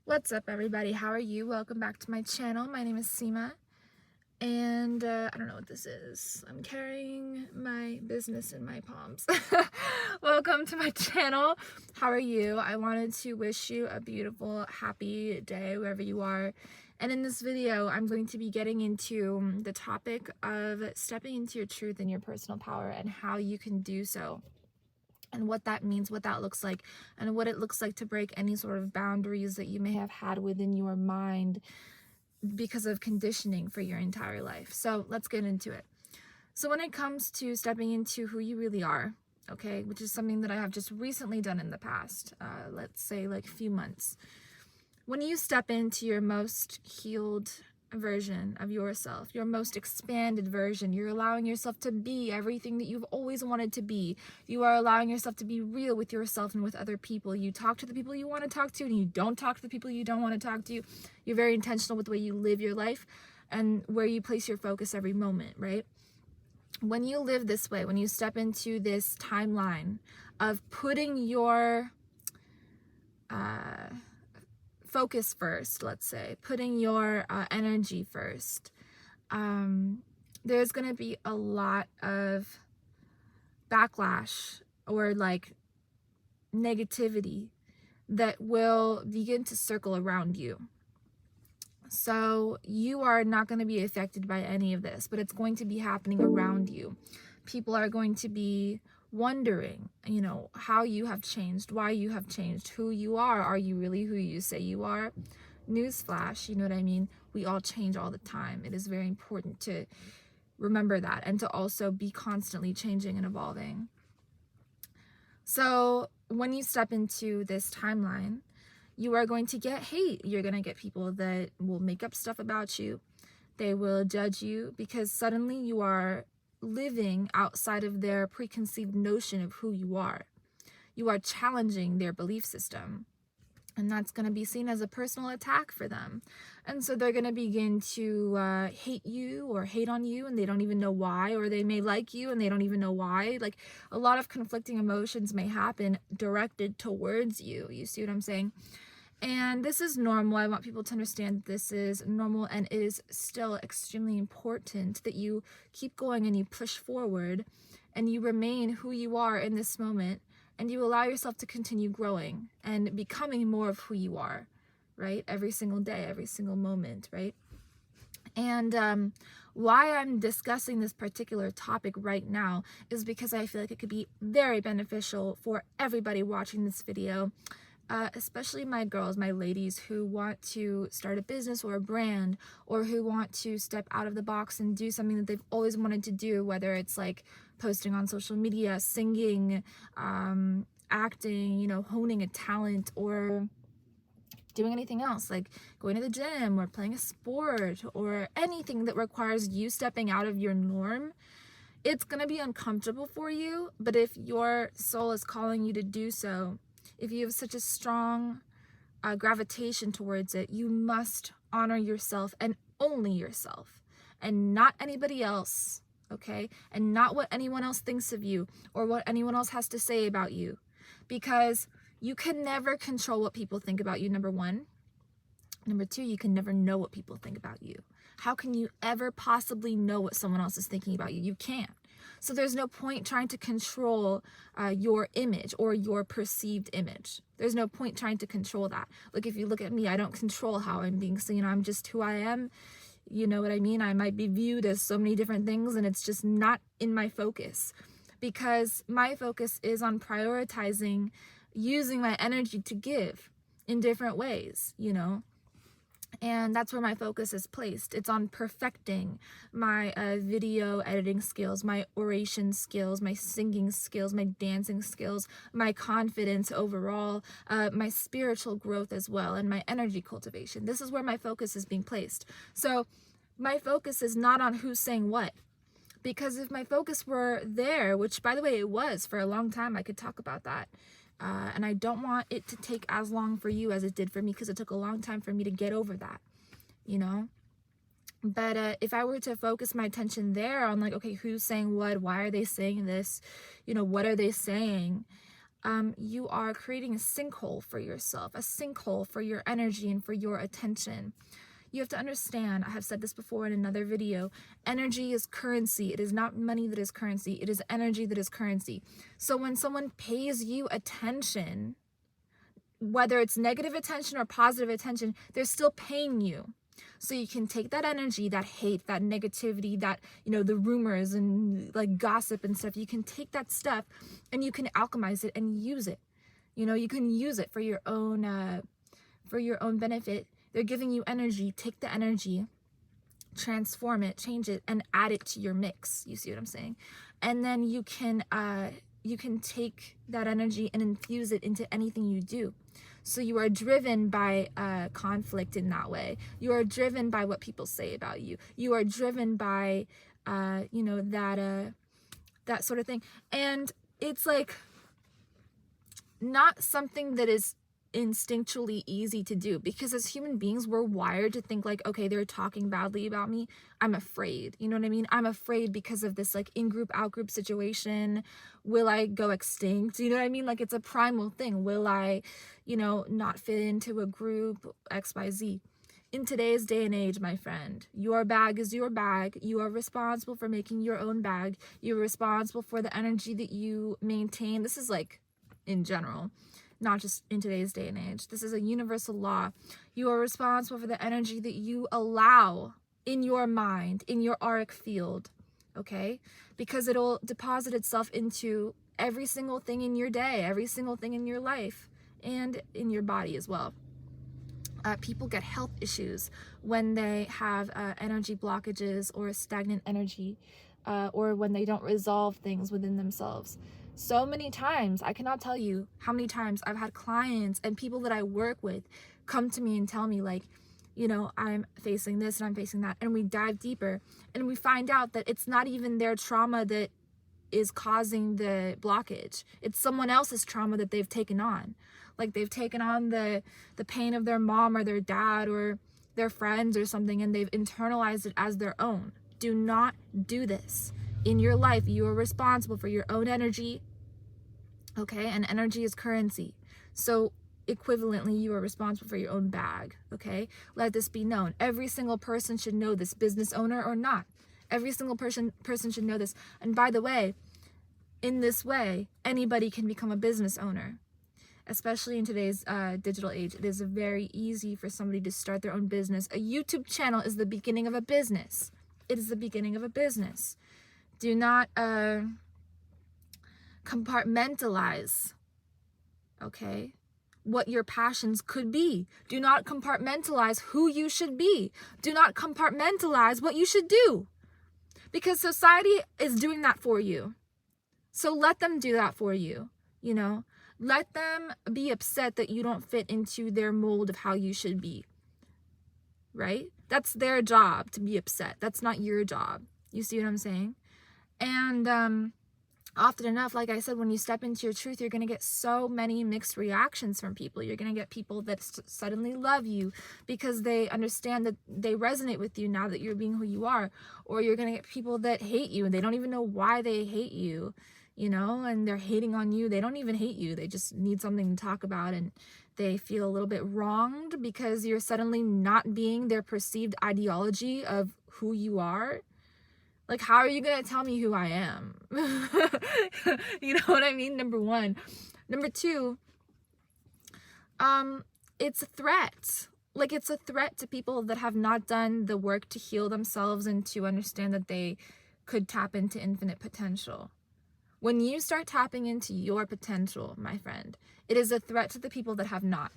What's up, everybody? How are you? Welcome back to my channel. My name is Seema, and I don't know what this is. I'm carrying my business in my palms. Welcome to my channel. How are you? I wanted to wish you a beautiful, happy day wherever you are. And in this video, I'm going to be getting into the topic of stepping into your truth and your personal power and how you can do so, and what that means, what that looks like, and what it looks like to break any sort of boundaries that you may have had within your mind because of conditioning for your entire life. So let's get into it. So when it comes to stepping into who you really are, okay, which is something that I have just recently done in the past, let's say like a few months, when you step into your most healed version of yourself, your most expanded version, you're allowing yourself to be everything that you've always wanted to be. You are allowing yourself to be real with yourself and with other people. You talk to the people you want to talk to, and you don't talk to the people you don't want to talk to. You're very intentional with the way you live your life and where you place your focus every moment, right? When you live this way, when you step into this timeline of putting your focus first, let's say, putting your energy first, there's going to be a lot of backlash or like negativity that will begin to circle around you. So you are not going to be affected by any of this, but it's going to be happening around you. People are going to be wondering, how you have changed, why you have changed, who you are. Are you really who you say you are? Newsflash, you know what I mean? We all change all the time. It is very important to remember that and to also be constantly changing and evolving. So when you step into this timeline, you are going to get hate. You're going to get people that will make up stuff about you. They will judge you because suddenly you are living outside of their preconceived notion of who you are. You are challenging their belief system, and that's going to be seen as a personal attack for them. And so they're going to begin to hate you or hate on you, and they don't even know why, or they may like you and they don't even know why. Like, a lot of conflicting emotions may happen directed towards you. You see what I'm saying? And this is normal. I want people to understand this is normal, and it is still extremely important that you keep going and you push forward and you remain who you are in this moment, and you allow yourself to continue growing and becoming more of who you are, right? Every single day, every single moment, right? And why I'm discussing this particular topic right now is because I feel like it could be very beneficial for everybody watching this video. Especially my girls, my ladies who want to start a business or a brand, or who want to step out of the box and do something that they've always wanted to do, whether it's like posting on social media, singing, acting, honing a talent, or doing anything else like going to the gym or playing a sport or anything that requires you stepping out of your norm. It's going to be uncomfortable for you, but if your soul is calling you to do so, if you have such a strong gravitation towards it, you must honor yourself and only yourself and not anybody else, okay? And not what anyone else thinks of you or what anyone else has to say about you, because you can never control what people think about you, number one. Number two, you can never know what people think about you. How can you ever possibly know what someone else is thinking about you? You can't. So there's no point trying to control your image or your perceived image. There's no point trying to control that. Like, if you look at me, I don't control how I'm being seen. I'm just who I am. You know what I mean? I might be viewed as so many different things, and it's just not in my focus, because my focus is on prioritizing using my energy to give in different ways, And that's where my focus is placed. It's on perfecting my video editing skills, my oration skills, my singing skills, my dancing skills, my confidence overall, my spiritual growth as well, and my energy cultivation. This is where my focus is being placed. So my focus is not on who's saying what. Because if my focus were there, which by the way it was for a long time, I could talk about that. And I don't want it to take as long for you as it did for me, because it took a long time for me to get over that, But if I were to focus my attention there on like, okay, who's saying what? Why are they saying this? What are they saying? you are creating a sinkhole for yourself, a sinkhole for your energy and for your attention. You have to understand, I have said this before in another video, energy is currency. It is not money that is currency. It is energy that is currency. So when someone pays you attention, whether it's negative attention or positive attention, they're still paying you. So you can take that energy, that hate, that negativity, that, the rumors and like gossip and stuff, you can take that stuff and you can alchemize it and use it. You can use it for your own benefit. They're giving you energy. Take the energy, transform it, change it, and add it to your mix. You see what I'm saying? And then you can take that energy and infuse it into anything you do. So you are driven by conflict in that way. You are driven by what people say about you. You are driven by, that sort of thing. And it's like not something that is instinctually easy to do, because as human beings, we're wired to think like, okay, they're talking badly about me, I'm afraid. You know what I mean? I'm afraid because of this like in-group, out-group situation. Will I go extinct? You know what I mean? Like, it's a primal thing. Will I, not fit into a group, XYZ? In today's day and age, my friend, your bag is your bag. You are responsible for making your own bag. You're responsible for the energy that you maintain. This is like in general, not just in today's day and age. This is a universal law. You are responsible for the energy that you allow in your mind, in your auric field, okay? Because it'll deposit itself into every single thing in your day, every single thing in your life, and in your body as well. People get health issues when they have energy blockages or stagnant energy, or when they don't resolve things within themselves. So many times, I cannot tell you how many times I've had clients and people that I work with come to me and tell me like, I'm facing this and I'm facing that. And we dive deeper and we find out that it's not even their trauma that is causing the blockage. It's someone else's trauma that they've taken on. Like, they've taken on the pain of their mom or their dad or their friends or something, and they've internalized it as their own. Do not do this. In your life, you are responsible for your own energy, okay? And energy is currency. So equivalently, you are responsible for your own bag, okay? Let this be known. Every single person should know this, business owner or not. Every single person should know this. And by the way, in this way, anybody can become a business owner. Especially in today's digital age, it is very easy for somebody to start their own business. A YouTube channel is the beginning of a business. It is the beginning of a business. Do not compartmentalize, okay, what your passions could be. Do not compartmentalize who you should be. Do not compartmentalize what you should do. Because society is doing that for you. So let them do that for you, Let them be upset that you don't fit into their mold of how you should be, right? That's their job to be upset. That's not your job. You see what I'm saying? And often enough, like I said, when you step into your truth, you're going to get so many mixed reactions from people. You're going to get people that suddenly love you because they understand that they resonate with you now that you're being who you are. Or you're going to get people that hate you and they don't even know why they hate you. And they're hating on you. They don't even hate you. They just need something to talk about, and they feel a little bit wronged because you're suddenly not being their perceived ideology of who you are. Like, how are you going to tell me who I am? You know what I mean? Number one. Number two, it's a threat. Like, it's a threat to people that have not done the work to heal themselves and to understand that they could tap into infinite potential. When you start tapping into your potential, my friend, it is a threat to the people that have not.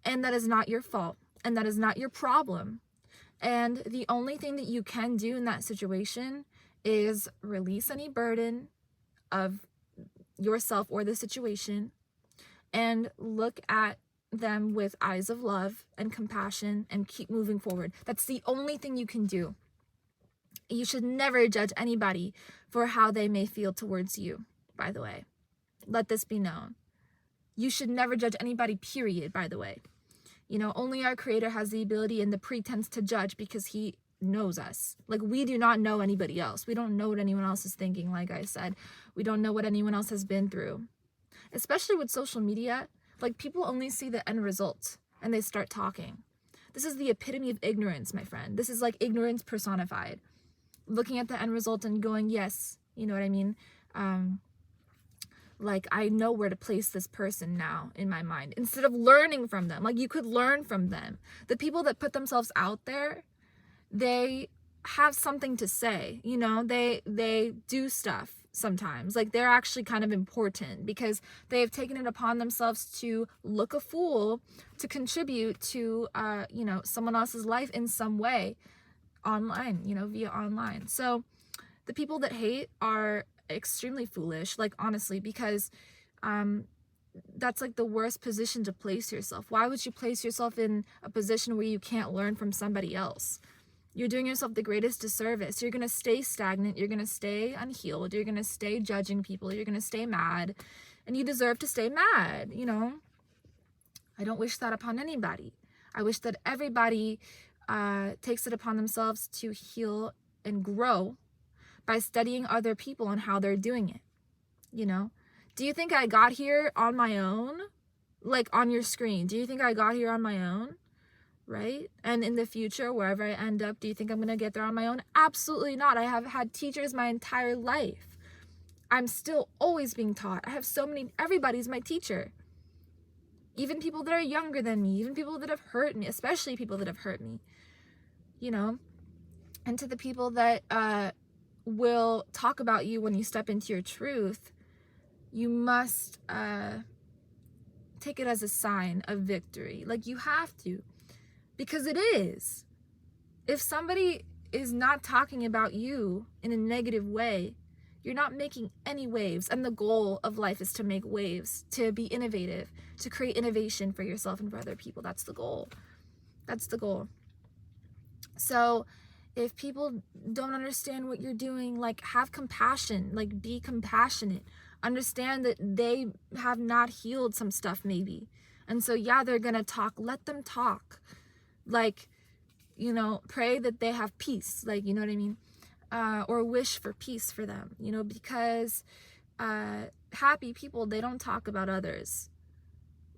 And that is not your fault. And that is not your problem. And the only thing that you can do in that situation is release any burden of yourself or the situation and look at them with eyes of love and compassion and keep moving forward. That's the only thing you can do. You should never judge anybody for how they may feel towards you, by the way. Let this be known. You should never judge anybody, period, by the way. Only our Creator has the ability and the pretense to judge because He knows us. Like, we do not know anybody else. We don't know what anyone else is thinking, like I said. We don't know what anyone else has been through. especially with social media. Like, people only see the end result and they start talking. This is the epitome of ignorance, my friend. This is like ignorance personified. Looking at the end result and going, yes, you know what I mean? Like, I know where to place this person now in my mind, instead of learning from them. Like, you could learn from them. The people that put themselves out there, they have something to say, you know, they do stuff sometimes. Like, they're actually kind of important because they have taken it upon themselves to look a fool, to contribute to, you know, someone else's life in some way online, you know, via online. So the people that hate are extremely foolish, like, honestly, because that's like the worst position to place yourself. Why would you place yourself in a position where you can't learn from somebody else? You're doing yourself the greatest disservice. You're going to stay stagnant. You're going to stay unhealed. You're going to stay judging people. You're going to stay mad. And you deserve to stay mad, you know? I don't wish that upon anybody. I wish that everybody takes it upon themselves to heal and grow by studying other people and how they're doing it, you know? Do you think I got here on my own? Like, on your screen, do you think I got here on my own? Right? And in the future, wherever I end up, do you think I'm going to get there on my own? Absolutely not. I have had teachers my entire life. I'm still always being taught. I have so many, everybody's my teacher. Even people that are younger than me, even people that have hurt me, especially people that have hurt me, you know? And to the people that will talk about you when you step into your truth, you must take it as a sign of victory. Like, you have to. Because it is. If somebody is not talking about you in a negative way, you're not making any waves. And the goal of life is to make waves, to be innovative, to create innovation for yourself and for other people. That's the goal. That's the goal. So if people don't understand what you're doing, like, have compassion, like, be compassionate. Understand that they have not healed some stuff maybe. And so, yeah, they're going to talk. Let them talk. Like, you know, pray that they have peace, like, you know what I mean? Or wish for peace for them, you know, because happy people, they don't talk about others.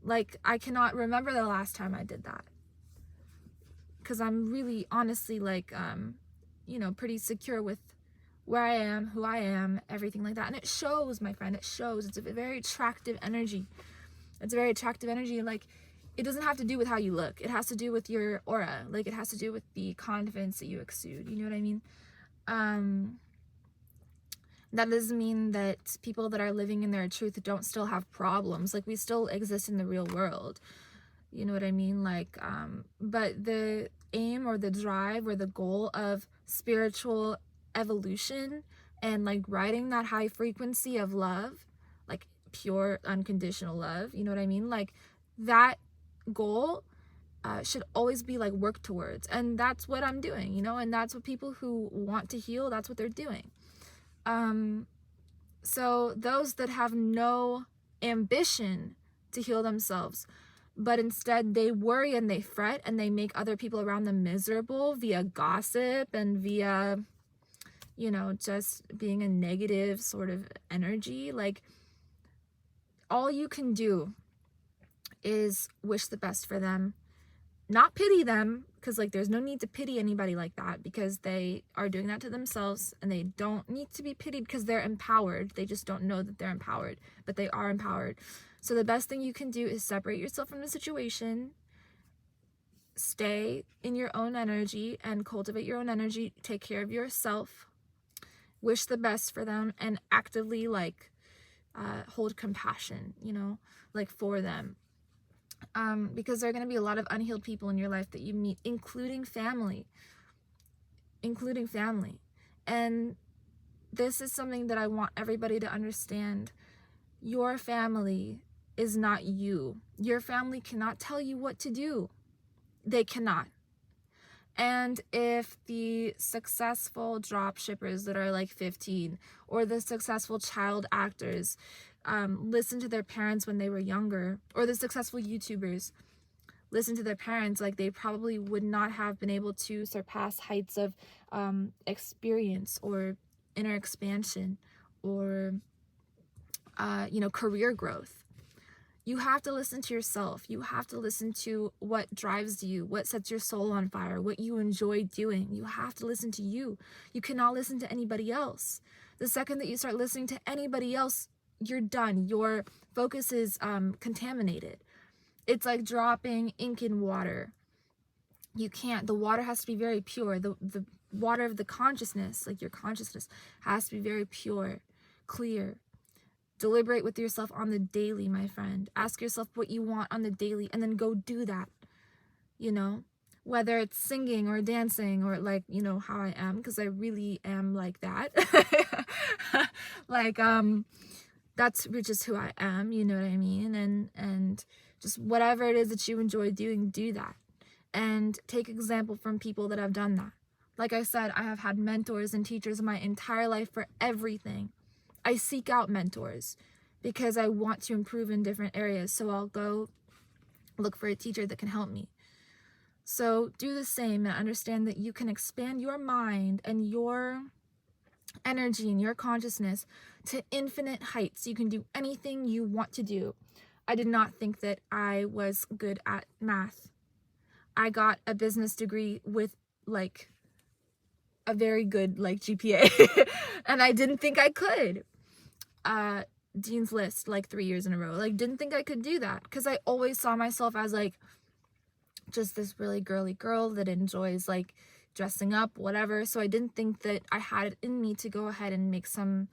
Like, I cannot remember the last time I did that. Because I'm really, honestly, like, you know, pretty secure with where I am, who I am, everything like that. And it shows, my friend, it shows. It's a very attractive energy. It's a very attractive energy, like, it doesn't have to do with how you look. It has to do with your aura. Like, it has to do with the confidence that you exude. You know what I mean? That doesn't mean that people that are living in their truth don't still have problems. Like, we still exist in the real world. You know what I mean? Like, but the aim or the drive or the goal of spiritual evolution and, like, riding that high frequency of love, like pure unconditional love, you know what I mean? Like, that goal should always be, like, worked towards. And that's what I'm doing, you know? And that's what people who want to heal, that's what they're doing. So those that have no ambition to heal themselves, but instead they worry and they fret and they make other people around them miserable via gossip and via, you know, just being a negative sort of energy, like, all you can do is wish the best for them, not pity them, because, like, there's no need to pity anybody like that, because they are doing that to themselves, and they don't need to be pitied because they're empowered. They just don't know that they're empowered, but they are empowered. So the best thing you can do is separate yourself from the situation, stay in your own energy and cultivate your own energy, take care of yourself, wish the best for them, and actively, like, hold compassion, you know, like, for them. Because there are going to be a lot of unhealed people in your life that you meet, including family. And this is something that I want everybody to understand. Your family is not you. Your family cannot tell you what to do. They cannot. And if the successful drop shippers that are, like, 15, or the successful child actors listen to their parents when they were younger, or the successful YouTubers listen to their parents, like, they probably would not have been able to surpass heights of experience or inner expansion or you know, career growth. You have to listen to yourself. You have to listen to what drives you, what sets your soul on fire, what you enjoy doing. You have to listen to you. You cannot listen to anybody else. The second that you start listening to anybody else, you're done. Your focus is contaminated. It's like dropping ink in water. You can't. The water has to be very pure. The water of the consciousness, like your consciousness, has to be very pure, clear. Deliberate with yourself on the daily, my friend. Ask yourself what you want on the daily and then go do that, you know? Whether it's singing or dancing or like, you know, how I am, because I really am like that. Like, that's just who I am, you know what I mean? And just whatever it is that you enjoy doing, do that. And take example from people that have done that. Like I said, I have had mentors and teachers my entire life for everything. I seek out mentors because I want to improve in different areas. So I'll go look for a teacher that can help me. So do the same and understand that you can expand your mind and your energy and your consciousness to infinite heights. You can do anything you want to do. I did not think that I was good at math. I got a business degree with like a very good like GPA and I didn't think I could. Dean's List like 3 years in a row. Like, didn't think I could do that because I always saw myself as like just this really girly girl that enjoys like dressing up, whatever. So I didn't think that I had it in me to go ahead and make some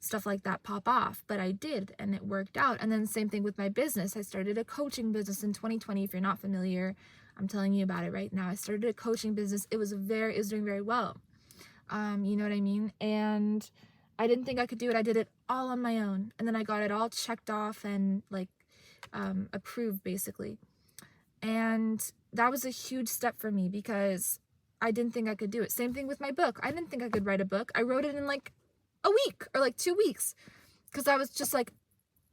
stuff like that pop off, but I did, and it worked out. And then same thing with my business. I started a coaching business in 2020. If you're not familiar, I'm telling you about it right now. I started a coaching business. It was doing very well. You know what I mean? And I didn't think I could do it. I did it all on my own. And then I got it all checked off and like approved basically. And that was a huge step for me because I didn't think I could do it. Same thing with my book. I didn't think I could write a book. I wrote it in like a week or like 2 weeks because I was just like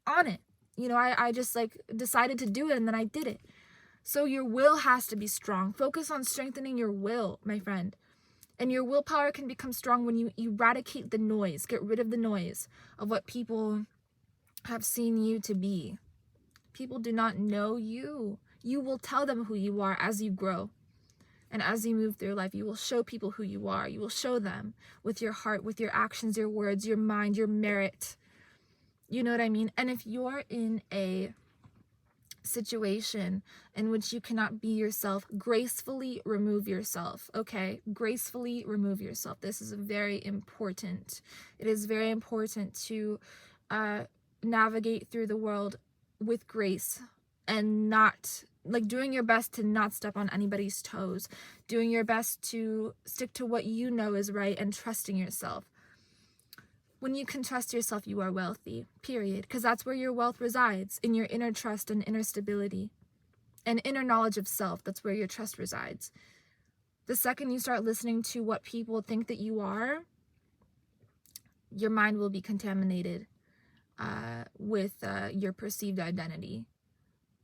on it. You know, I just like decided to do it and then I did it. So your will has to be strong. Focus on strengthening your will, my friend. And your willpower can become strong when you eradicate the noise, get rid of the noise of what people have seen you to be. People do not know you. You will tell them who you are as you grow. And as you move through life, you will show people who you are. You will show them with your heart, with your actions, your words, your mind, your merit. You know what I mean? And if you're in a situation in which you cannot be yourself, gracefully remove yourself. Okay, gracefully remove yourself. This is very important. It is very important to navigate through the world with grace and not like doing your best to not step on anybody's toes, doing your best to stick to what you know is right and trusting yourself. When you can trust yourself, you are wealthy, period. Because that's where your wealth resides, in your inner trust and inner stability. And inner knowledge of self, that's where your trust resides. The second you start listening to what people think that you are, your mind will be contaminated with your perceived identity.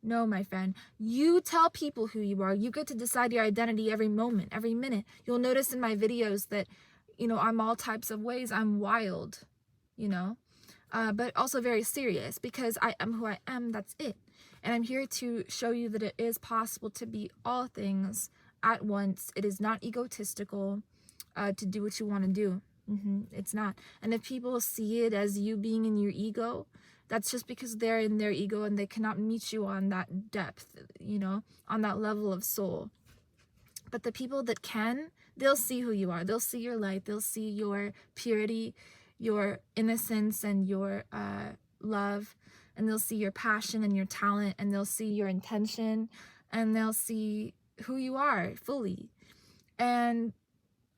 No, my friend, you tell people who you are. You get to decide your identity every moment, every minute. You'll notice in my videos that you know, I'm all types of ways. I'm wild, you know, but also very serious because I am who I am. That's it. And I'm here to show you that it is possible to be all things at once. It is not egotistical to do what you want to do. It's not. And if people see it as you being in your ego, that's just because they're in their ego and they cannot meet you on that depth, you know, on that level of soul. But the people that can, they'll see who you are. They'll see your light. They'll see your purity, your innocence, and your love. And they'll see your passion and your talent. And they'll see your intention. And they'll see who you are fully. And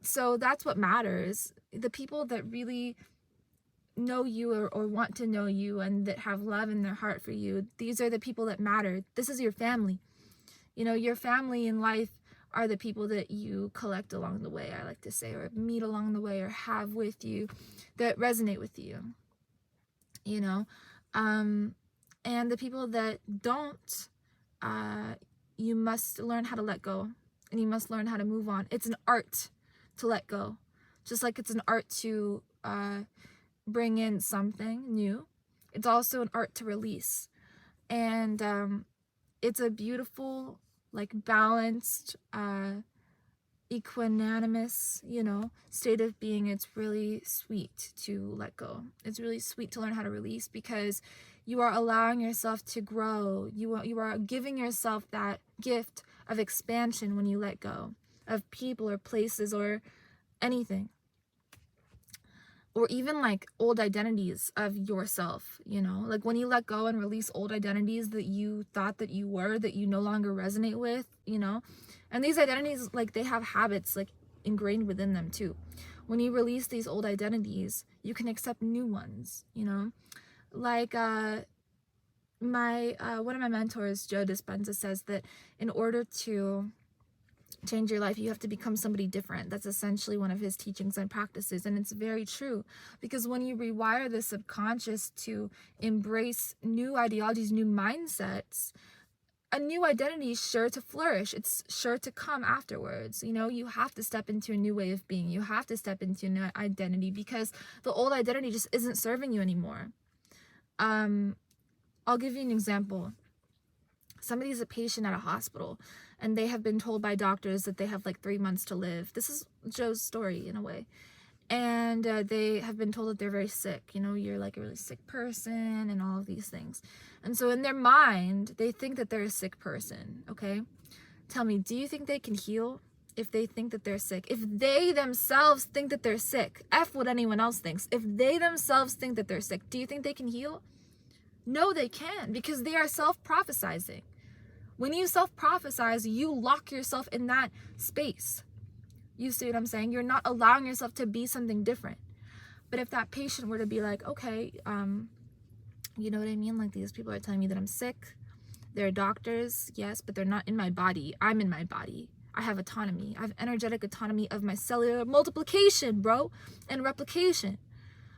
so that's what matters. The people that really know you or want to know you and that have love in their heart for you, these are the people that matter. This is your family. You know, your family in life are the people that you collect along the way, I like to say, or meet along the way, or have with you, that resonate with you, you know, and the people that don't, you must learn how to let go, and you must learn how to move on. It's an art to let go, just like it's an art to bring in something new. It's also an art to release. And it's a beautiful, like, balanced, equanimous, state of being. It's really sweet to let go. It's really sweet to learn how to release, because you are allowing yourself to grow. You are giving yourself that gift of expansion when you let go of people or places or anything, or even like old identities of yourself, like when you let go and release old identities that you thought that you were, that you no longer resonate with, and these identities, like, they have habits like ingrained within them too. When you release these old identities, you can accept new ones, like one of my mentors, Joe Dispenza, says that in order to change your life, you have to become somebody different. That's essentially one of his teachings and practices, and it's very true, because when you rewire the subconscious to embrace new ideologies, new mindsets, a new identity is sure to flourish. It's sure to come afterwards. You have to step into a new way of being. You have to step into a new identity, because the old identity just isn't serving you anymore. I'll give you an example. Somebody is a patient at a hospital, and they have been told by doctors that they have like 3 months to live. This is Joe's story in a way. And they have been told that they're very sick. You're like a really sick person and all of these things. And so in their mind, they think that they're a sick person, okay? Tell me, do you think they can heal if they think that they're sick? If they themselves think that they're sick, F what anyone else thinks. If they themselves think that they're sick, do you think they can heal? No, they can't, because they are self-prophesizing. When you self-prophesize, you lock yourself in that space. You see what I'm saying? You're not allowing yourself to be something different. But if that patient were to be like, okay, you know what I mean? Like, these people are telling me that I'm sick. They're doctors, yes, but they're not in my body. I'm in my body. I have autonomy. I have energetic autonomy of my cellular multiplication, bro, and replication.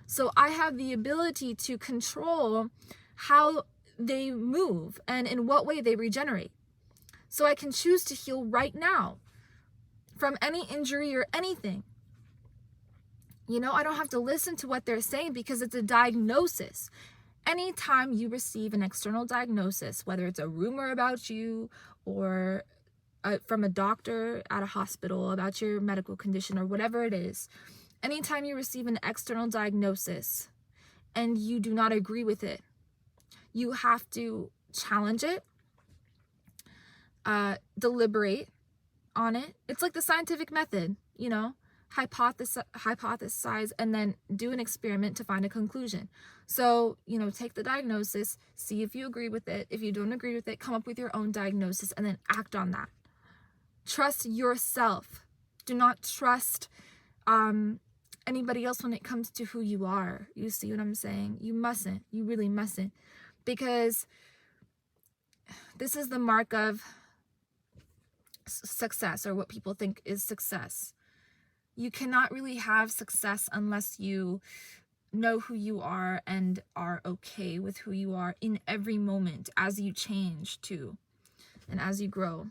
So I have the ability to control how they move and in what way they regenerate. So I can choose to heal right now from any injury or anything. I don't have to listen to what they're saying, because it's a diagnosis. Anytime you receive an external diagnosis, whether it's a rumor about you or from a doctor at a hospital about your medical condition or whatever it is, anytime you receive an external diagnosis and you do not agree with it, you have to challenge it, deliberate on it. It's like the scientific method, hypothesize and then do an experiment to find a conclusion. So, take the diagnosis, see if you agree with it. If you don't agree with it, come up with your own diagnosis and then act on that. Trust yourself. Do not trust anybody else when it comes to who you are. You see what I'm saying? You mustn't. You really mustn't. Because this is the mark of success, or what people think is success. You cannot really have success unless you know who you are and are okay with who you are in every moment, as you change too and as you grow.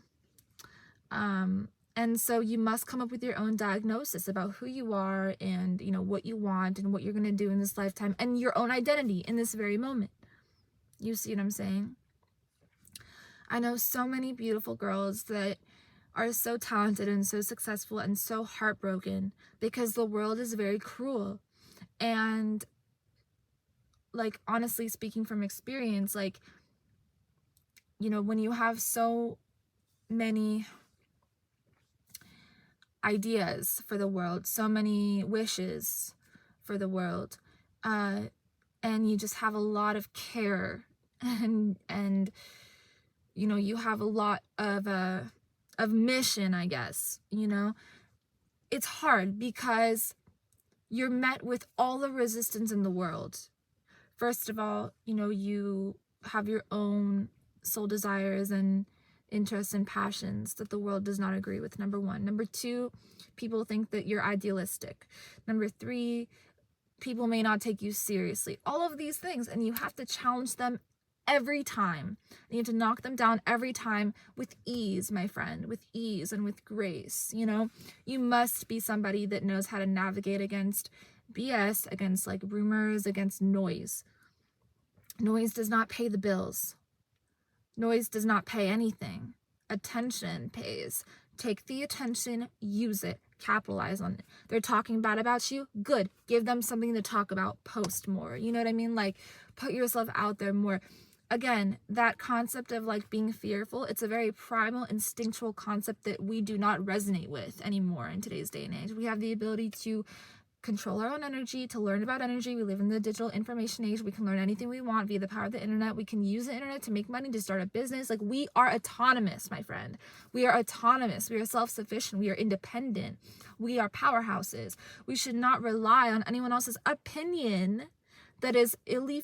And so you must come up with your own diagnosis about who you are and, what you want and what you're going to do in this lifetime, and your own identity in this very moment. You see what I'm saying? I know so many beautiful girls that are so talented and so successful and so heartbroken because the world is very cruel. And, like, honestly speaking from experience, like, when you have so many ideas for the world, so many wishes for the world, and you just have a lot of care and you have a lot of mission, I guess, it's hard because you're met with all the resistance in the world. First of all, you have your own soul desires and interests and passions that the world does not agree with, number one. Number two, people think that you're idealistic. Number three, people may not take you seriously. All of these things, and you have to challenge them every time. You have to knock them down every time with ease, my friend, with ease and with grace. You must be somebody that knows how to navigate against BS, against like rumors, against noise. Noise does not pay the bills. Noise does not pay anything. Attention pays. Take the attention, use it, capitalize on it. They're talking bad about you, good. Give them something to talk about, post more. You know what I mean? Like, put yourself out there more. Again, that concept of like being fearful, it's a very primal, instinctual concept that we do not resonate with anymore in today's day and age. We have the ability to control our own energy, to learn about energy. We live in the digital information age. We can learn anything we want via the power of the internet. We can use the internet to make money, to start a business. Like, we are autonomous, my friend. We are autonomous. We are self-sufficient. We are independent. We are powerhouses. We should not rely on anyone else's opinion that is illy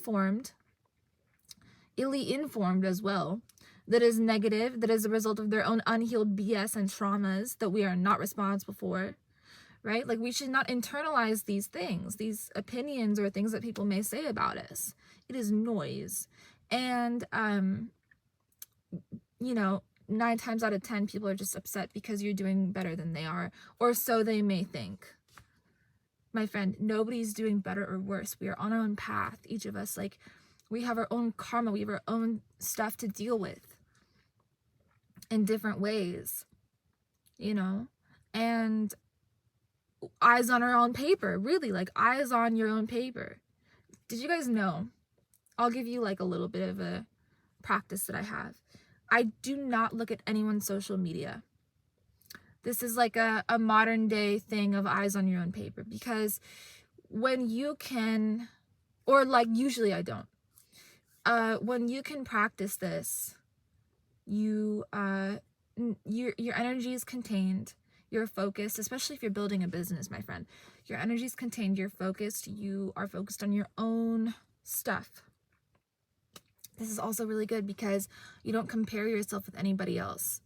informed as well, that is negative, that is a result of their own unhealed BS and traumas that we are not responsible for. Right? Like, we should not internalize these things, these opinions or things that people may say about us. It is noise. And, you know, 9 times out of 10, people are just upset because you're doing better than they are, or so they may think. My friend, nobody's doing better or worse. We are on our own path, each of us. Like, we have our own karma. We have our own stuff to deal with in different ways, you know? And eyes on our own paper, really, like, eyes on your own paper. Did you guys know? I'll give you like a little bit of a practice that I have. I do not look at anyone's social media. This is like a modern day thing of eyes on your own paper, because when you can, or like usually I don't, when you can practice this, your energy is contained. You're focused, especially if you're building a business, my friend. Your energy is contained, you're focused, you are focused on your own stuff. This is also really good because you don't compare yourself with anybody else.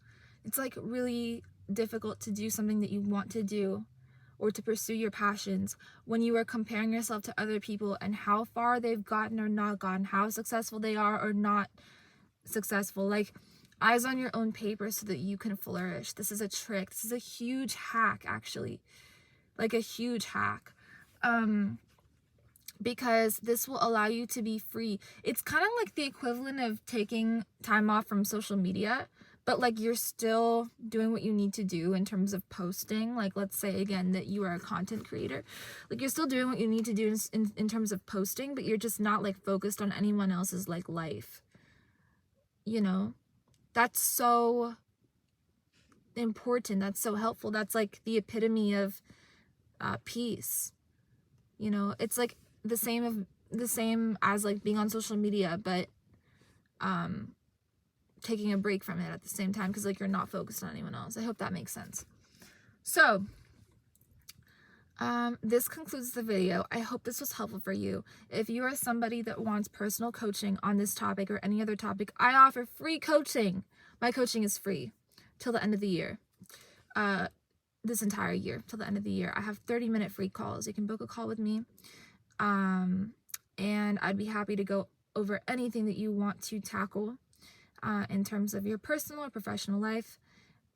It's like really difficult to do something that you want to do or to pursue your passions when you are comparing yourself to other people and how far they've gotten or not gotten, how successful they are or not successful. Like, eyes on your own paper so that you can flourish. This is a trick. This is a huge hack, actually. Like, a huge hack. Because this will allow you to be free. It's kind of like the equivalent of taking time off from social media, but like you're still doing what you need to do in terms of posting. Like, let's say again that you are a content creator. Like, you're still doing what you need to do in terms of posting, but you're just not like focused on anyone else's like life. You know? That's so important. That's so helpful. That's like the epitome of peace. You know, it's like the same as like being on social media, but taking a break from it at the same time, because like you're not focused on anyone else. I hope that makes sense. So this concludes the video. I hope this was helpful for you. If you are somebody that wants personal coaching on this topic or any other topic, I offer free coaching. My coaching is free till the end of the year. This entire year till the end of the year. I have 30-minute free calls. You can book a call with me. And I'd be happy to go over anything that you want to tackle in terms of your personal or professional life.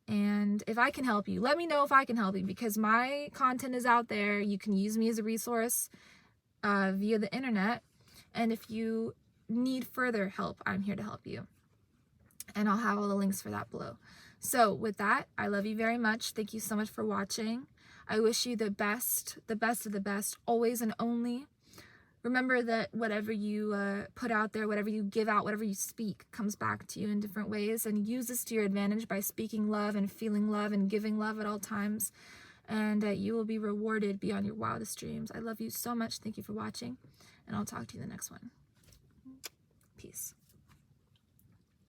And if I can help you, let me know if I can help you, because my content is out there. You can use me as a resource via the internet. And if you need further help, I'm here to help you. And I'll have all the links for that below. So with that, I love you very much. Thank you so much for watching. I wish you the best of the best, always and only. Remember that whatever you put out there, whatever you give out, whatever you speak comes back to you in different ways, and use this to your advantage by speaking love and feeling love and giving love at all times, and you will be rewarded beyond your wildest dreams. I love you so much. Thank you for watching, and I'll talk to you in the next one. Peace.